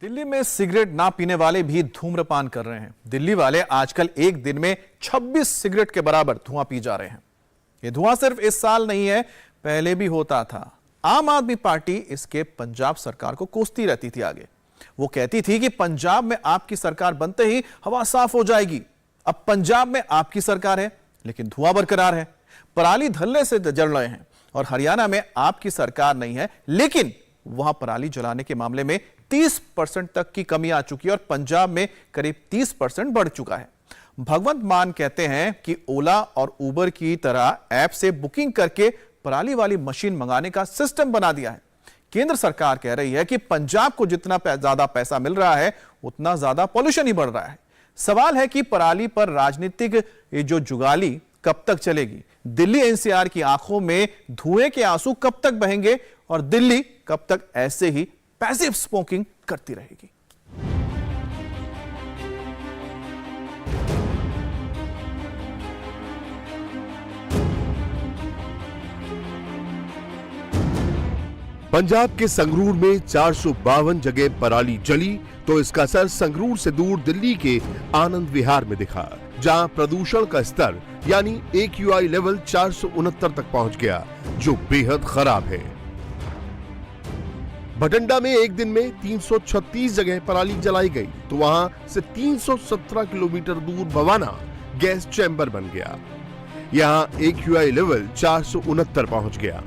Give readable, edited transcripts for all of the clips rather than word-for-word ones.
दिल्ली में सिगरेट ना पीने वाले भी धूम्रपान कर रहे हैं। दिल्ली वाले आजकल एक दिन में 26 सिगरेट के बराबर धुआं पी जा रहे हैं। यह धुआं सिर्फ इस साल नहीं है, पहले भी होता था। आम आदमी पार्टी इसके पंजाब सरकार को कोसती रहती थी आगे। वो कहती थी कि पंजाब में आपकी सरकार बनते ही हवा साफ हो जाएगी। अब पंजाब में आपकी सरकार है, लेकिन धुआं बरकरार है। पराली धल्ले से जल रहे हैं। और हरियाणा में आपकी सरकार नहीं है, लेकिन वहां पराली जलाने के मामले में 30% तक की कमी आ चुकी है और पंजाब में करीब 30% बढ़ चुका है। भगवंत मान कहते हैं कि ओला और उबर की तरह ऐप से बुकिंग करके पराली वाली मशीन मंगाने का सिस्टम बना दिया है। केंद्र सरकार कह रही है कि पंजाब को जितना ज्यादा पैसा मिल रहा है, उतना ज्यादा पॉल्यूशन ही बढ़ रहा है। सवाल है कि पराली पर राजनीतिक जो जुगाली कब तक चलेगी। दिल्ली एनसीआर की आंखों में धुएं के आंसू कब तक बहेंगे और दिल्ली कब तक ऐसे ही पैसिव स्मोकिंग करती रहेगी। पंजाब के संगरूर में 452 जगह पराली जली तो इसका असर संगरूर से दूर दिल्ली के आनंद विहार में दिखा, जहां प्रदूषण का स्तर यानी AQI लेवल 469 तक पहुंच गया, जो बेहद खराब है। भटंडा में एक दिन में 336 जगह पराली जलाई गई तो वहां से 317 किलोमीटर दूर भवाना गैस चैम्बर बन गया। यहां AQI लेवल 469 पहुंच गया।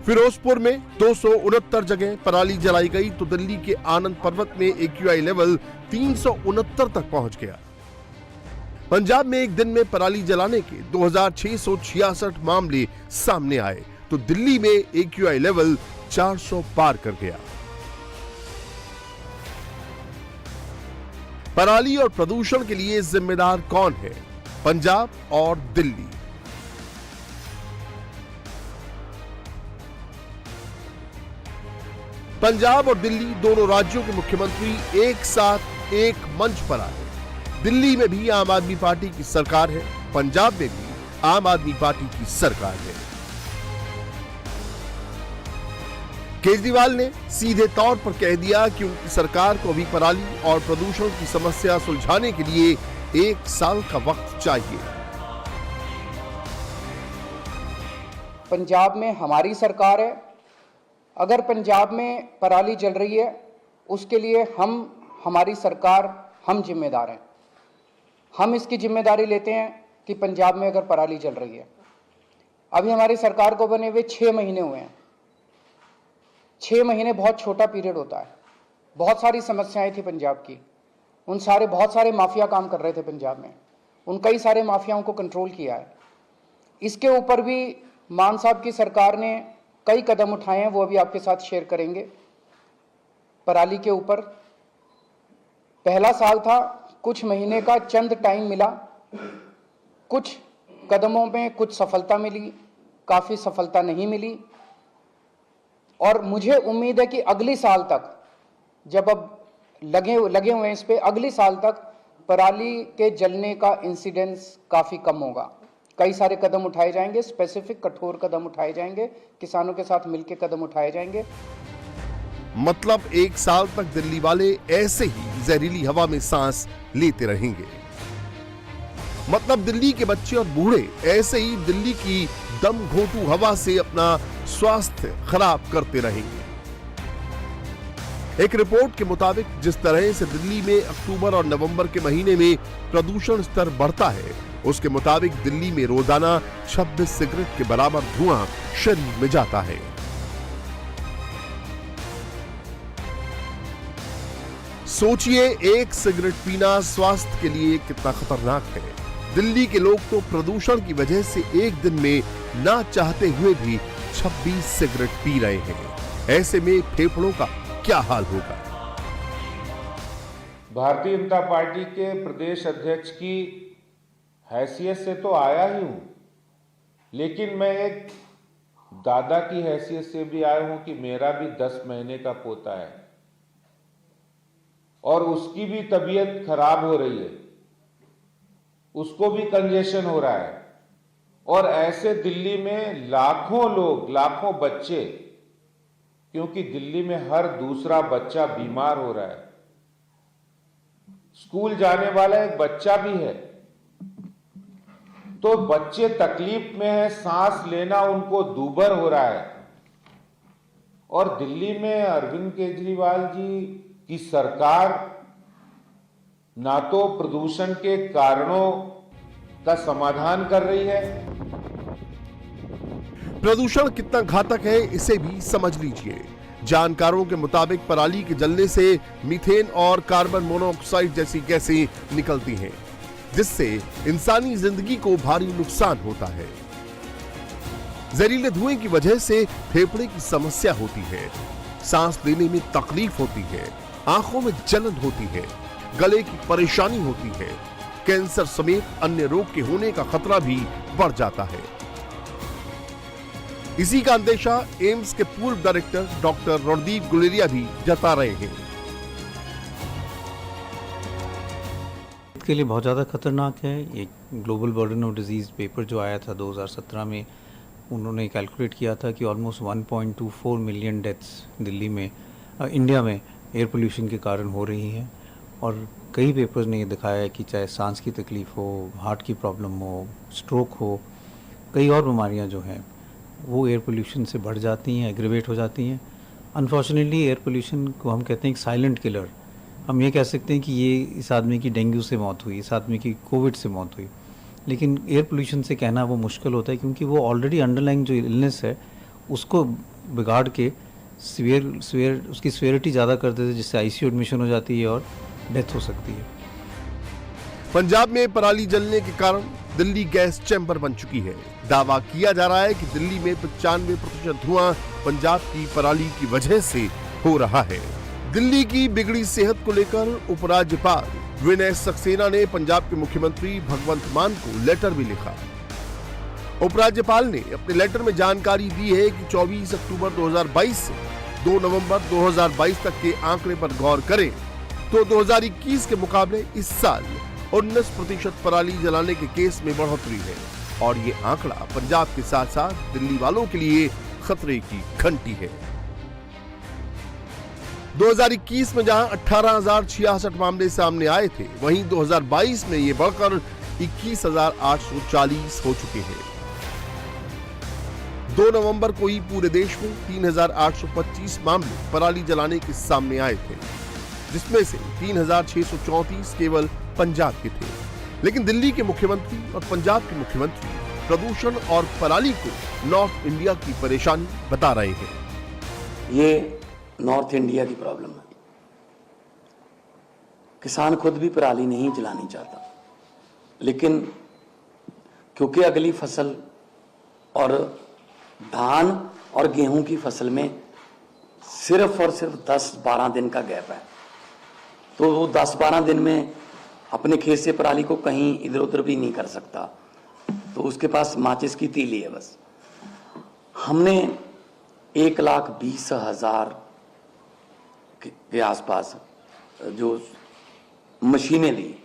फिरोजपुर में 269 जगह पराली जलाई गई तो दिल्ली के आनंद पर्वत में AQI लेवल 369 तक पहुंच गया। पंजाब में एक दिन में पराली जलाने के 2666 मामले सामने आए तो दिल्ली में AQI लेवल 400 पार कर गया। पराली और प्रदूषण के लिए जिम्मेदार कौन है? पंजाब और दिल्ली। पंजाब और दिल्ली दोनों राज्यों के मुख्यमंत्री एक साथ एक मंच पर आए। दिल्ली में भी आम आदमी पार्टी की सरकार है, पंजाब में भी आम आदमी पार्टी की सरकार है। केजरीवाल ने सीधे तौर पर कह दिया कि उनकी सरकार को अभी पराली और प्रदूषण की समस्या सुलझाने के लिए 1 साल का वक्त चाहिए। पंजाब में हमारी सरकार है। अगर पंजाब में पराली जल रही है, उसके लिए हमारी सरकार हम जिम्मेदार हैं। हम इसकी जिम्मेदारी लेते हैं कि पंजाब में अगर पराली जल रही है, अभी हमारी सरकार को बने हुए 6 महीने हुए हैं। 6 महीने बहुत छोटा पीरियड होता है। बहुत सारी समस्याएं थी पंजाब की। बहुत सारे माफिया काम कर रहे थे पंजाब में। उन कई सारे माफियाओं को कंट्रोल किया है। इसके ऊपर भी मान साहब की सरकार ने कई कदम उठाए हैं, वो अभी आपके साथ शेयर करेंगे। पराली के ऊपर पहला साल था, कुछ महीने का चंद टाइम मिला, कुछ कदमों में कुछ सफलता मिली, काफी सफलता नहीं मिली। और मुझे उम्मीद है कि अगली साल तक, जब अब लगे हुए हैं इस पे, अगली साल तक पराली के जलने का इंसिडेंस काफी कम होगा। कई सारे कदम उठाए जाएंगे, स्पेसिफिक कठोर कदम उठाए जाएंगे, किसानों के साथ मिलकर कदम उठाए जाएंगे। मतलब 1 साल तक दिल्ली वाले ऐसे ही जहरीली हवा में सांस लेते रहेंगे। मतलब दिल्ली के बच्चे और बूढ़े ऐसे ही दिल्ली की दम घोंटू हवा से अपना स्वास्थ्य खराब करते रहेंगे। एक रिपोर्ट के मुताबिक जिस तरह से दिल्ली में अक्टूबर और नवंबर के महीने में प्रदूषण स्तर बढ़ता है, उसके मुताबिक दिल्ली में रोजाना 26 सिगरेट के बराबर धुआं शरीर में जाता है। सोचिए, एक सिगरेट पीना स्वास्थ्य के लिए कितना खतरनाक है। दिल्ली के लोग तो प्रदूषण की वजह से एक दिन में ना चाहते हुए भी 26 सिगरेट पी रहे हैं। ऐसे में फेफड़ों का क्या हाल होगा? भारतीय जनता पार्टी के प्रदेश अध्यक्ष की हैसियत से तो आया ही हूं, लेकिन मैं एक दादा की हैसियत से भी आया हूं कि मेरा भी 10 महीने का पोता है और उसकी भी तबीयत खराब हो रही है, उसको भी कंजेशन हो रहा है। और ऐसे दिल्ली में लाखों लोग, लाखों बच्चे क्योंकि दिल्ली में हर दूसरा बच्चा बीमार हो रहा है। स्कूल जाने वाला एक बच्चा भी है, तो बच्चे तकलीफ में है, सांस लेना उनको दूभर हो रहा है। और दिल्ली में अरविंद केजरीवाल जी की सरकार ना तो प्रदूषण के कारणों का समाधान कर रही है। प्रदूषण कितना घातक है इसे भी समझ लीजिए। जानकारों के मुताबिक पराली के जलने से मीथेन और कार्बन मोनोऑक्साइड जैसी गैसें निकलती हैं, जिससे इंसानी जिंदगी को भारी नुकसान होता है। जहरीले धुएं की वजह से फेफड़े की समस्या होती है, सांस लेने में तकलीफ होती है, आंखों में जलन होती है, गले की परेशानी होती है, कैंसर समेत अन्य रोग के होने का खतरा भी बढ़ जाता है। इसी का अंदेशा एम्स के पूर्व डायरेक्टर डॉक्टर रणदीप गुलेरिया भी जता रहे हैं। के लिए बहुत ज़्यादा खतरनाक है। एक global burden of disease paper जो आया था 2017 में, उन्होंने कैलकुलेट किया था कि ऑलमोस्ट 1.24 मिलियन डेथ्स दिल्ली में इंडिया में एयर पोल्यूशन के कारण हो रही हैं। और कई पेपर्स ने ये दिखाया है कि चाहे सांस की तकलीफ़ हो, हार्ट की प्रॉब्लम हो, स्ट्रोक हो, कई और बीमारियां जो हैं वो एयर पोल्यूशन से बढ़ जाती हैं, एग्रीवेट हो जाती हैं। अनफॉर्चुनेटली एयर पोल्यूशन को हम कहते हैं एक साइलेंट किलर। हम ये कह सकते हैं कि ये इस आदमी की डेंगू से मौत हुई, इस आदमी की कोविड से मौत हुई, लेकिन एयर पोल्यूशन से कहना वो मुश्किल होता है, क्योंकि वो ऑलरेडी अंडरलाइंग जो इलनेस है उसको बिगाड़ के उसकी सीवियरिटी ज़्यादा कर देते हैं, जिससे आईसीयू एडमिशन हो जाती है और डेथ हो सकती है। पंजाब में पराली जलने के कारण दिल्ली गैस चैम्बर बन चुकी है। दावा किया जा रहा है कि दिल्ली में 95% धुआं पंजाब की पराली की वजह से हो रहा है। दिल्ली की बिगड़ी सेहत को लेकर उपराज्यपाल विनय सक्सेना ने पंजाब के मुख्यमंत्री भगवंत मान को लेटर भी लिखा। उपराज्यपाल ने अपने लेटर में जानकारी दी है कि 24 अक्टूबर 2022 से 2 नवंबर 2022 तक के आंकड़े पर गौर करें तो 2021 के मुकाबले इस साल 19% पराली जलाने के केस में बढ़ोतरी है और ये आंकड़ा पंजाब के साथ साथ दिल्ली वालों के लिए खतरे की घंटी है। 2021 में जहां 18,066 मामले सामने आए थे, वहीं 2022 में ये बढ़कर 21,840 हो चुके हैं। 2 नवंबर को ही पूरे देश में 3,825 मामले पराली जलाने के सामने आए थे, जिसमें से 3,634 केवल पंजाब के थे। लेकिन दिल्ली के मुख्यमंत्री और पंजाब के मुख्यमंत्री प्रदूषण और पराली को नॉर्थ इंडिया की परेशानी बता रहे हैं। ये नॉर्थ इंडिया की प्रॉब्लम है। किसान खुद भी पराली नहीं जलानी चाहता, लेकिन क्योंकि अगली फसल और धान और गेहूं की फसल में सिर्फ और सिर्फ 10-12 दिन का गैप है, तो वो 10-12 दिन में अपने खेत से पराली को कहीं इधर उधर भी नहीं कर सकता, तो उसके पास माचिस की तीली है बस। हमने 1,20,000 के आसपास जो मशीनें दी,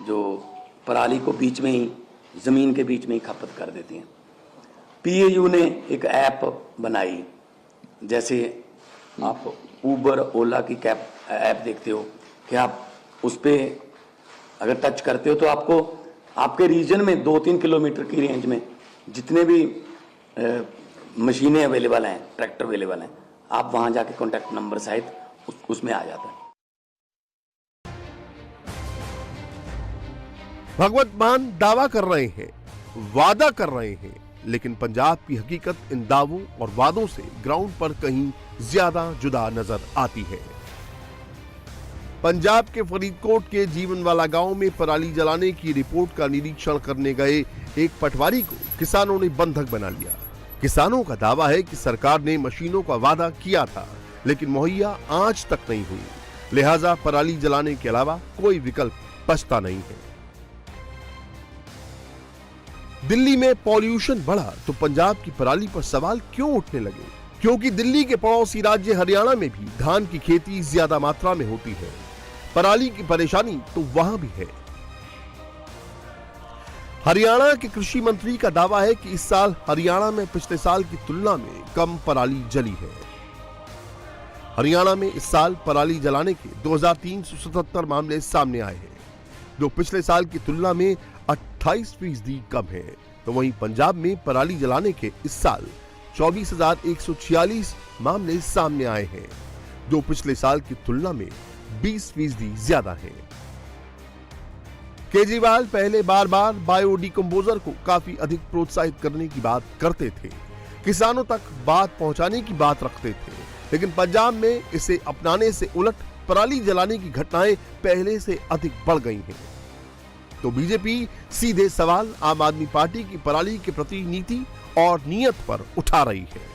जो पराली को बीच में ही, जमीन के बीच में ही खपत कर देती हैं। पीएयू ने एक ऐप बनाई, जैसे आप उबर ओला की कैब ऐप देखते हो कि आप उस पर अगर टच करते हो तो आपको आपके रीजन में 2-3 किलोमीटर की रेंज में जितने भी मशीनें अवेलेबल हैं, ट्रैक्टर अवेलेबल हैं, आप वहां जाके कॉन्टैक्ट नंबर सहित उसमें आ जाता है। भगवंत मान दावा कर रहे हैं, वादा कर रहे हैं, लेकिन पंजाब की हकीकत इन दावों और वादों से ग्राउंड पर कहीं ज्यादा जुदा नजर आती है। पंजाब के फरीदकोट के जीवनवाला गांव में पराली जलाने की रिपोर्ट का निरीक्षण करने गए एक पटवारी को किसानों ने बंधक बना लिया। किसानों का दावा है कि सरकार ने मशीनों का वादा किया था, लेकिन मुहैया आज तक नहीं हुई, लिहाजा पराली जलाने के अलावा कोई विकल्प बचता नहीं है। दिल्ली में पॉल्यूशन बढ़ा तो पंजाब की पराली पर सवाल क्यों उठने लगे? क्योंकि दिल्ली के पड़ोसी राज्य हरियाणा में भी धान की खेती ज्यादा मात्रा में होती है। पराली की परेशानी तो वहां भी है। हरियाणा के कृषि मंत्री का दावा है कि इस साल हरियाणा में पिछले साल की तुलना में कम पराली जली है। हरियाणा में इस साल पराली जलाने के 2377 मामले सामने आए हैं, जो पिछले साल की तुलना में 28% कम है। तो वहीं पंजाब में पराली जलाने के इस साल 24,146 मामले सामने आए हैं, जो पिछले साल की तुलना में 20% ज्यादा है। केजरीवाल पहले बार बार बायो डिकम्पोजर को काफी अधिक प्रोत्साहित करने की बात करते थे, किसानों तक बात पहुंचाने की बात रखते थे, लेकिन पंजाब में इसे अपनाने से उलट पराली जलाने की घटनाएं पहले से अधिक बढ़ गई हैं। तो बीजेपी सीधे सवाल आम आदमी पार्टी की पराली के प्रति नीति और नीयत पर उठा रही है।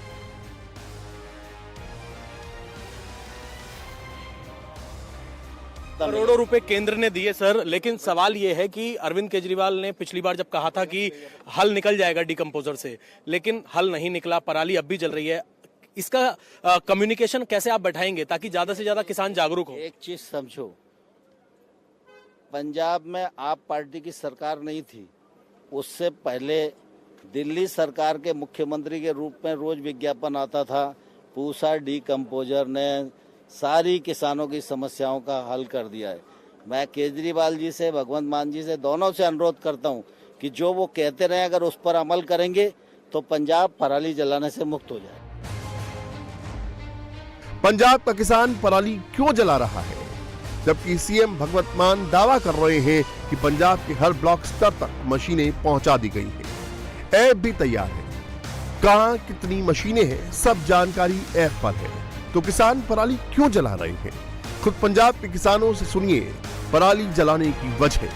करोड़ों रुपए केंद्र ने दिए सर, लेकिन सवाल यह है कि अरविंद केजरीवाल ने पिछली बार जब कहा था कि हल निकल जाएगा डिकम्पोजर से, लेकिन हल नहीं निकला, पराली अब भी जल रही है। इसका कम्युनिकेशन कैसे आप बैठाएंगे ताकि ज्यादा से ज्यादा किसान जागरूक हो? एक चीज समझो, पंजाब में आप पार्टी की सरकार नहीं थी, उससे पहले दिल्ली सरकार के मुख्यमंत्री के रूप में रोज विज्ञापन आता था। पूसा डिकम्पोजर ने सारी किसानों की समस्याओं का हल कर दिया है। मैं केजरीवाल जी से, भगवंत मान जी से, दोनों से अनुरोध करता हूं कि जो वो कहते रहे अगर उस पर अमल करेंगे तो पंजाब पराली जलाने से मुक्त हो जाए। पंजाब का किसान पराली क्यों जला रहा है, जबकि सीएम भगवंत मान दावा कर रहे हैं कि पंजाब के हर ब्लॉक स्तर तक मशीनें पहुंचा दी गई हैं, ऐप भी तैयार है। कहां कितनी मशीनें हैं, सब जानकारी ऐप पर है। तो किसान पराली क्यों जला रहे हैं, खुद पंजाब के किसानों से सुनिए पराली जलाने की वजह।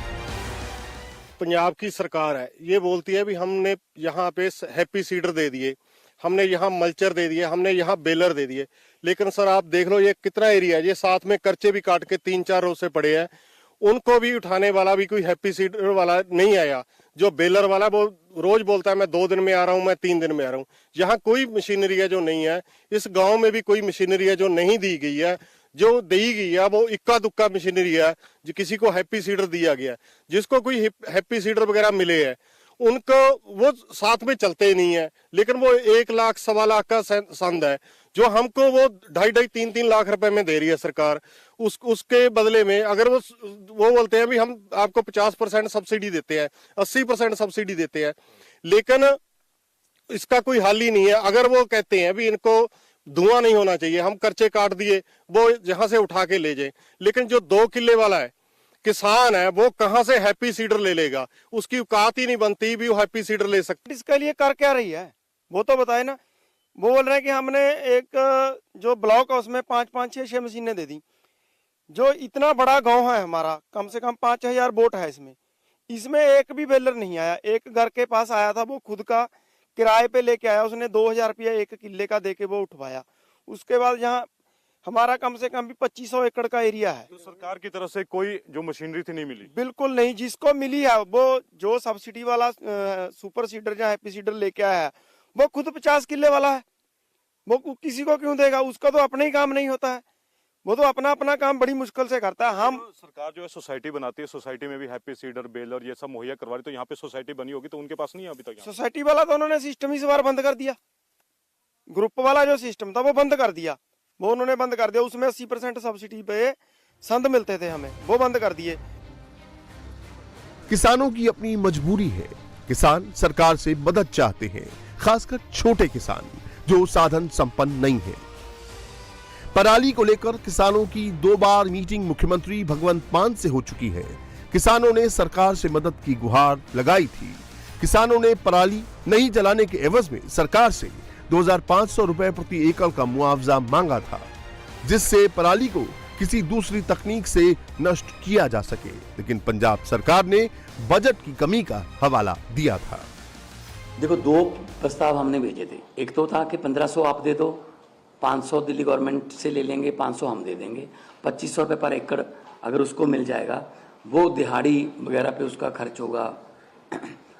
पंजाब की सरकार है, ये बोलती है भी हमने यहाँ पे हैप्पी सीडर दे दिए, हमने यहाँ मल्चर दे दिए, हमने यहाँ बेलर दे दिए, लेकिन सर आप देख लो ये कितना एरिया है, ये साथ में कर्चे भी काट के 3-4 रोज से पड़े हैं, उनको भी उठाने वाला भी कोई हैप्पी सीडर वाला नहीं आया। जो बेलर वाला वो रोज बोलता है मैं 2 दिन में आ रहा हूँ, मैं 3 दिन में आ रहा हूँ। यहाँ कोई मशीनरी है जो नहीं है, इस गांव में भी कोई मशीनरी है जो नहीं दी गई है। जो दी गई है वो इक्का दुक्का मशीनरी है, जो किसी को हैप्पी सीडर दिया गया, जिसको कोई हैप्पी सीडर वगैरह मिले हैं उनको वो साथ में चलते नहीं है, लेकिन वो 1 लाख 1.25 लाख का संद है जो हमको वो 2.5 3 लाख रुपए में दे रही है सरकार। उसके बदले में अगर वो बोलते हैं भी हम आपको 50% सब्सिडी देते हैं, 80% सब्सिडी देते हैं, लेकिन इसका कोई हल ही नहीं है। अगर वो कहते हैं भी इनको धुआं नहीं होना चाहिए, हम कर्चे काट दिए, वो जहां से उठा के ले जाए, लेकिन जो 2 किले वाला है किसान है वो कहां से हैप्पी सीडर ले लेगा, उसकी औकात ही नहीं बनती भी वो हैप्पी सीडर ले सकती। इसके लिए कर क्या रही है वो तो बताए ना। वो बोल रहे हैं कि हमने एक जो ब्लॉक है उसमें 5-5 6-6 मशीनें दे दी। जो इतना बड़ा गांव है हमारा, कम से कम 5000 वोट है इसमें एक भी बेलर नहीं आया। एक घर के पास आया था, वो खुद का किराए पे लेके आया, उसने 2000 रुपया 1 किले का देके वो उठवाया। उसके बाद यहाँ हमारा कम से कम भी 2500 एकड़ का एरिया है। तो सरकार की तरफ से कोई जो मशीनरी थी नहीं मिली? बिल्कुल नहीं, जिसको मिली है वो जो सब्सिडी वाला सुपर सीडर या हैप्पी सीडर लेके आया है वो खुद 50 किले वाला है, वो किसी को क्यों देगा? उसका तो अपना ही काम नहीं होता है, वो तो अपना काम बड़ी मुश्किल से करता है। हम सरकार जो है सोसाइटी बनाती है, सोसाइटी में भी हैप्पी सीडर बेलर ये सब मुहैया करवा रही, तो यहाँ पे सोसाइटी बनी होगी तो उनके पास नहीं है अभी तक। सोसाइटी वाला तो उन्होंने सिस्टम इस बार बंद कर दिया, ग्रुप वाला जो सिस्टम था वो बंद कर दिया, वो उन्होंने बंद कर दिया। उसमें 80% सब्सिडी पे संद मिलते थे हमें, वो बंद कर दिए। किसानों की अपनी मजबूरी है, किसान सरकार से मदद चाहते हैं, खासकर छोटे किसान जो साधन संपन्न नहीं है। पराली को लेकर किसानों की 2 बार मीटिंग मुख्यमंत्री भगवंत मान से हो चुकी है। किसानों ने सरकार से मदद की गुहार लगाई थी। किसानों ने पराली नहीं जलाने के एवज में सरकार से 2500 रुपए प्रति एकड़ का मुआवजा मांगा था, जिससे पराली को किसी दूसरी तकनीक से नष्ट किया जा सके, लेकिन पंजाब सरकार ने बजट की कमी का हवाला दिया था। देखो 2 प्रस्ताव हमने भेजे थे। एक तो था कि 1500 आप दे दो, 500 दिल्ली गवर्नमेंट से ले लेंगे, 500 हम दे देंगे, 2500 रुपये पर एकड़ अगर उसको मिल जाएगा, वो दिहाड़ी वगैरह पे उसका खर्च होगा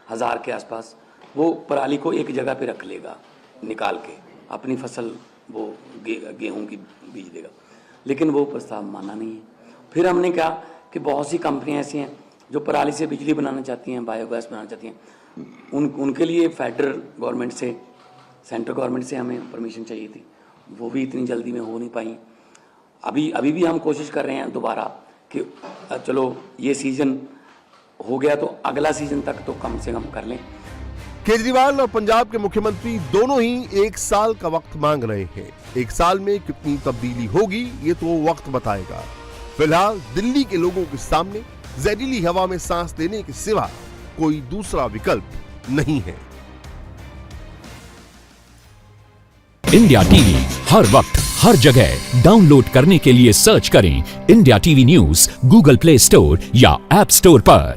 1000 के आसपास, वो पराली को एक जगह पे रख लेगा, निकाल के अपनी फसल वो गेहूं की बीज देगा। लेकिन वो प्रस्ताव माना नहीं है। फिर हमने कहा कि बहुत सी कंपनियां ऐसी हैं जो पराली से बिजली बनाना चाहती हैं, बायोगैस बनाना चाहती हैं, उनके लिए फेडरल गवर्नमेंट से, सेंट्रल गवर्नमेंट से हमें परमिशन चाहिए थी, वो भी इतनी जल्दी में हो नहीं पाई। अभी भी हम कोशिश कर रहे हैं दोबारा कि चलो ये सीजन हो गया तो अगला सीजन तक तो कम से कम कर लें। केजरीवाल और पंजाब के मुख्यमंत्री दोनों ही 1 साल का वक्त मांग रहे हैं। 1 साल में कितनी तब्दीली होगी ये तो वक्त बताएगा। फिलहाल दिल्ली के लोगों के सामने जहरीली हवा में सांस लेने के सिवा कोई दूसरा विकल्प नहीं है। इंडिया टीवी हर वक्त हर जगह डाउनलोड करने के लिए सर्च करें India TV news Google play store या ऐप स्टोर पर।